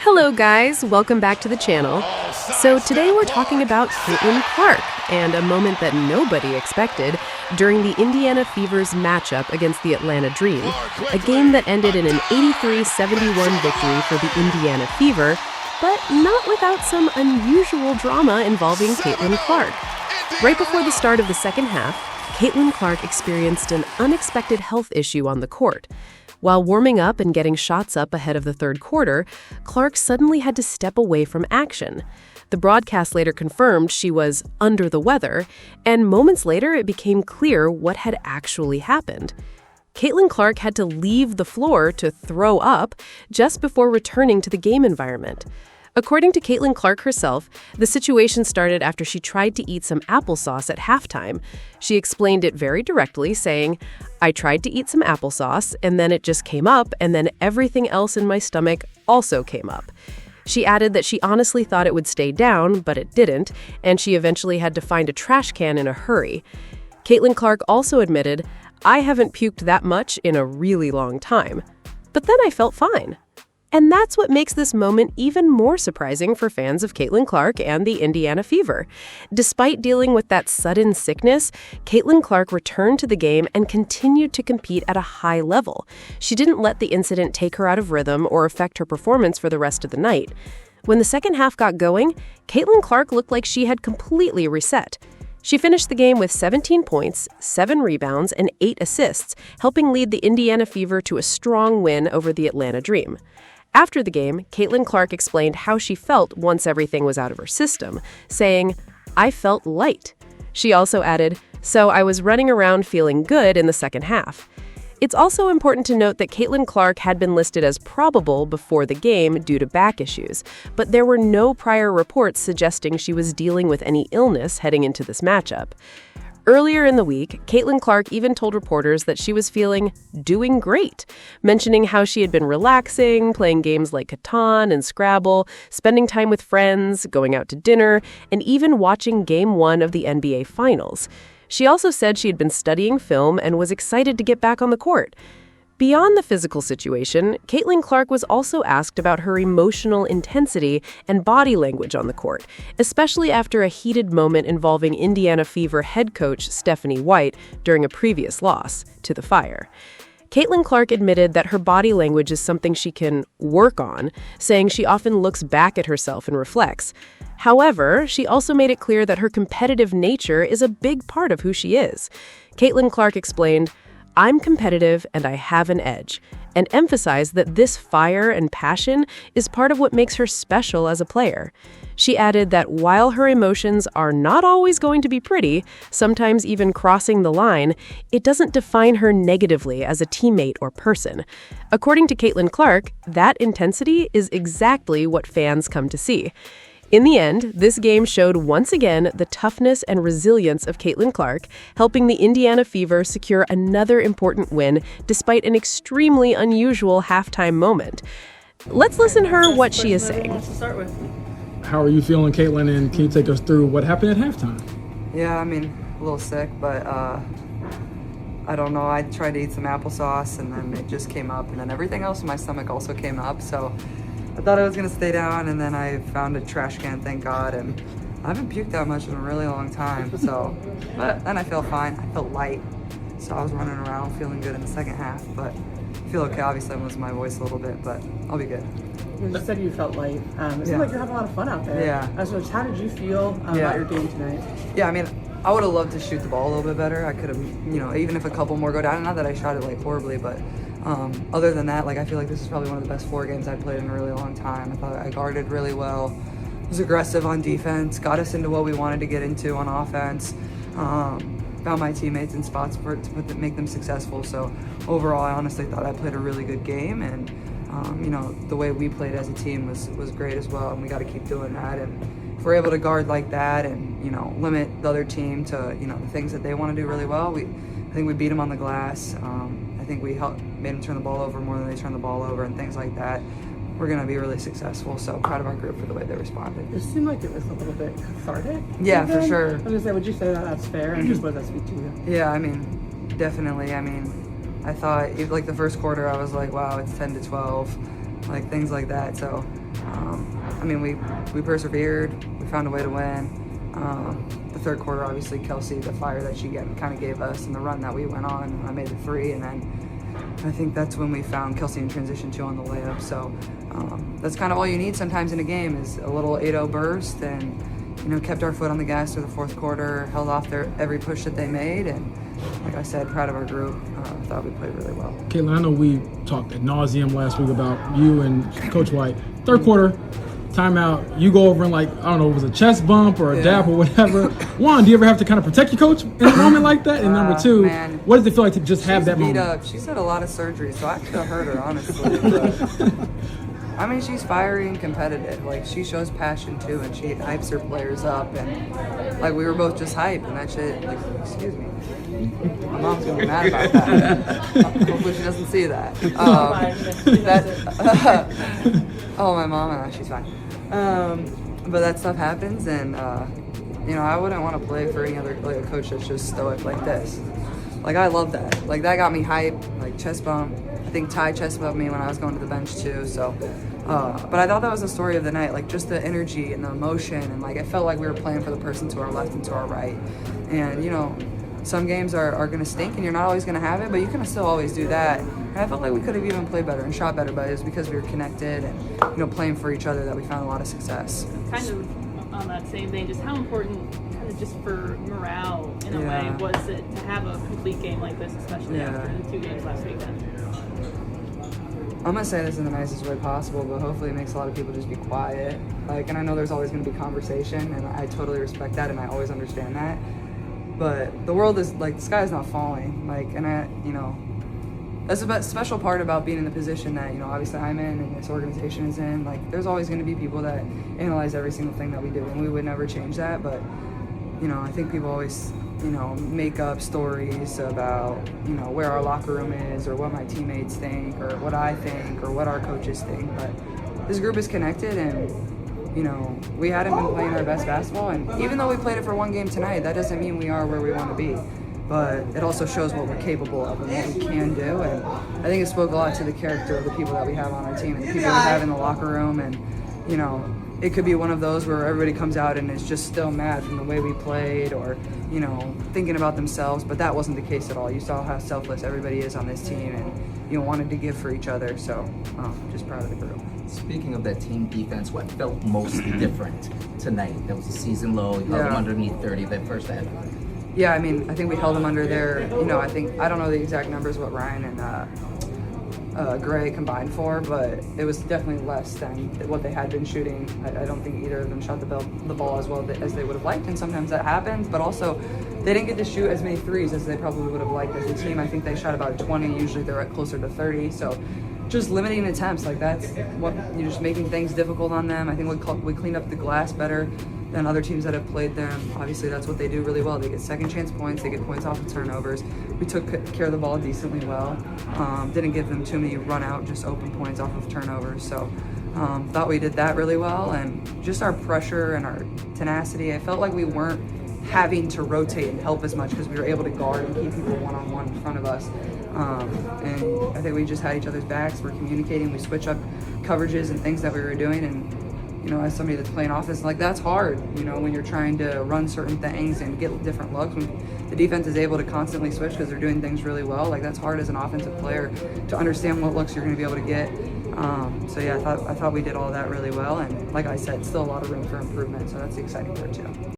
Hello guys, welcome back to the channel. So today we're talking about Caitlin Clark and a moment that nobody expected during the Indiana Fever's matchup against the Atlanta Dream, a game that ended in an 83-71 victory for the Indiana Fever, but not without some unusual drama involving Caitlin Clark. Right before the start of the second half, Caitlin Clark experienced an unexpected health issue on the court. While warming up and getting shots up ahead of the third quarter, Clark suddenly had to step away from action. The broadcast later confirmed she was under the weather, and moments later it became clear what had actually happened. Caitlin Clark had to leave the floor to throw up just before returning to the game environment. According to Caitlin Clark herself, the situation started after she tried to eat some applesauce at halftime. She explained it very directly, saying, "I tried to eat some applesauce, and then it just came up, and then everything else in my stomach also came up." She added that she honestly thought it would stay down, but it didn't, and she eventually had to find a trash can in a hurry. Caitlin Clark also admitted, "I haven't puked that much in a really long time. But then I felt fine." And that's what makes this moment even more surprising for fans of Caitlin Clark and the Indiana Fever. Despite dealing with that sudden sickness, Caitlin Clark returned to the game and continued to compete at a high level. She didn't let the incident take her out of rhythm or affect her performance for the rest of the night. When the second half got going, Caitlin Clark looked like she had completely reset. She finished the game with 17 points, 7 rebounds, and 8 assists, helping lead the Indiana Fever to a strong win over the Atlanta Dream. After the game, Caitlin Clark explained how she felt once everything was out of her system, saying, "I felt light." She also added, "So I was running around feeling good in the second half." It's also important to note that Caitlin Clark had been listed as probable before the game due to back issues, but there were no prior reports suggesting she was dealing with any illness heading into this matchup. Earlier in the week, Caitlin Clark even told reporters that she was feeling doing great, mentioning how she had been relaxing, playing games like Catan and Scrabble, spending time with friends, going out to dinner, and even watching Game 1 of the NBA Finals. She also said she had been studying film and was excited to get back on the court. Beyond the physical situation, Caitlin Clark was also asked about her emotional intensity and body language on the court, especially after a heated moment involving Indiana Fever head coach Stephanie White during a previous loss to the Fire. Caitlin Clark admitted that her body language is something she can work on, saying she often looks back at herself and reflects. However, she also made it clear that her competitive nature is a big part of who she is. Caitlin Clark explained, "I'm competitive and I have an edge," and emphasized that this fire and passion is part of what makes her special as a player. She added that while her emotions are not always going to be pretty, sometimes even crossing the line, it doesn't define her negatively as a teammate or person. According to Caitlin Clark, that intensity is exactly what fans come to see. In the end, this game showed once again the toughness and resilience of Caitlin Clark, helping the Indiana Fever secure another important win despite an extremely unusual halftime moment. Let's listen to her what she is saying. How are you feeling, Caitlin, and can you take us through what happened at halftime? Yeah, I mean, a little sick, but I don't know. I tried to eat some applesauce, and then it just came up, and then everything else in my stomach also came up, so I thought I was gonna stay down, and then I found a trash can, thank God, and I haven't puked that much in a really long time, so, but then I felt fine. I felt light, so I was running around feeling good in the second half, but I feel okay. Obviously, I'm losing my voice a little bit, but I'll be good. You just said you felt light. It seemed like you're having a lot of fun out there. Yeah. So how did you feel about your game tonight? Yeah, I mean, I would have loved to shoot the ball a little bit better. I could have, even if a couple more go down, not that I shot it like horribly, but other than that, like, I feel like this is probably one of the best 4 games I've played in a really long time. I thought I guarded really well, was aggressive on defense, got us into what we wanted to get into on offense, found my teammates in spots to make them successful. So overall, I honestly thought I played a really good game, and the way we played as a team was great as well, and we got to keep doing that. And if we're able to guard like that and limit the other team to the things that they want to do really well, I think we beat them on the glass. I think we made them turn the ball over more than they turned the ball over and things like that. We're going to be really successful, so proud of our group for the way they responded. It seemed like it was a little bit cathartic. Yeah, for sure. I was going to say, would you say that that's fair, and just what does that speak to you? Yeah, I mean, definitely. I mean, I thought, like the first quarter, I was like, wow, it's 10-12, like things like that. So I mean, we persevered. We found a way to win. The third quarter, obviously, Kelsey, the fire that she kind of gave us and the run that we went on, I made the three, and then I think that's when we found Kelsey in transition too on the layup. So that's kind of all you need sometimes in a game is a little 8-0 burst, and kept our foot on the gas through the fourth quarter, held off every push that they made, and like I said, proud of our group. Thought we played really well. Caitlin, I know we talked ad nauseum last week about you and Coach White. Third quarter, timeout, you go over and I don't know, it was a chest bump or a dap or whatever. One, do you ever have to kind of protect your coach in a moment like that? And number two, what does it feel like to just have that moment? She's beat up. She's had a lot of surgery, so I could have hurt her, honestly. But, I mean, she's fiery and competitive. She shows passion too, and she hypes her players up. And we were both just hyped, and that shit. Excuse me. My mom's gonna be mad about that. Hopefully she doesn't see that. Oh, my mom, she's fine. But that stuff happens, and I wouldn't want to play for any other a coach that's just stoic like this. I love that. That got me hyped. Chest bump. I think Ty chest bumped me when I was going to the bench too. So, but I thought that was the story of the night. Just the energy and the emotion, and it felt like we were playing for the person to our left and to our right. And some games are going to stink, and you're not always going to have it, but you can still always do that. And I felt like we could have even played better and shot better, but it was because we were connected and playing for each other that we found a lot of success. Kind of on that same vein, just how important, kind of just for morale in a way, was it to have a complete game like this, especially after the 2 games last weekend? I'm going to say this in the nicest way possible, but hopefully it makes a lot of people just be quiet. And I know there's always going to be conversation, and I totally respect that, and I always understand that. But the world is, the sky is not falling. That's the special part about being in the position that, obviously I'm in and this organization is in. There's always going to be people that analyze every single thing that we do, and we would never change that. But, I think people always, make up stories about, where our locker room is or what my teammates think or what I think or what our coaches think. But this group is connected, and we hadn't been playing our best basketball, and even though we played it for one game tonight, that doesn't mean we are where we want to be. But it also shows what we're capable of and what we can do, and I think it spoke a lot to the character of the people that we have on our team and the people we have in the locker room. And it could be one of those where everybody comes out and is just still mad from the way we played or thinking about themselves, but that wasn't the case at all. You saw how selfless everybody is on this team, and wanted to give for each other. So just proud of the group. Speaking of that team defense, what felt most different tonight? That was a season low. You held them underneath 30 that first half. Yeah, I mean, I think we held them under there. I don't know the exact numbers what Ryan and Gray combined for, but it was definitely less than what they had been shooting. I don't think either of them shot the ball as well as they would have liked, and sometimes that happens, but also they didn't get to shoot as many threes as they probably would have liked as a team. I think they shot about 20. Usually they're at closer to 30, so just limiting attempts, that's what you're just making things difficult on them. I think we cleaned up the glass better than other teams that have played them. Obviously, that's what they do really well. They get second chance points, they get points off of turnovers. We took care of the ball decently well. Didn't give them too many run out, just open points off of turnovers. So thought we did that really well, and just our pressure and our tenacity. I felt like we weren't having to rotate and help as much because we were able to guard and keep people one-on-one in front of us. And I think we just had each other's backs. We're communicating. We switch up coverages and things that we were doing. And, as somebody that's playing offense, that's hard, when you're trying to run certain things and get different looks. When the defense is able to constantly switch because they're doing things really well, that's hard as an offensive player to understand what looks you're going to be able to get. So, yeah, I thought we did all that really well. And like I said, still a lot of room for improvement. So that's the exciting part, too.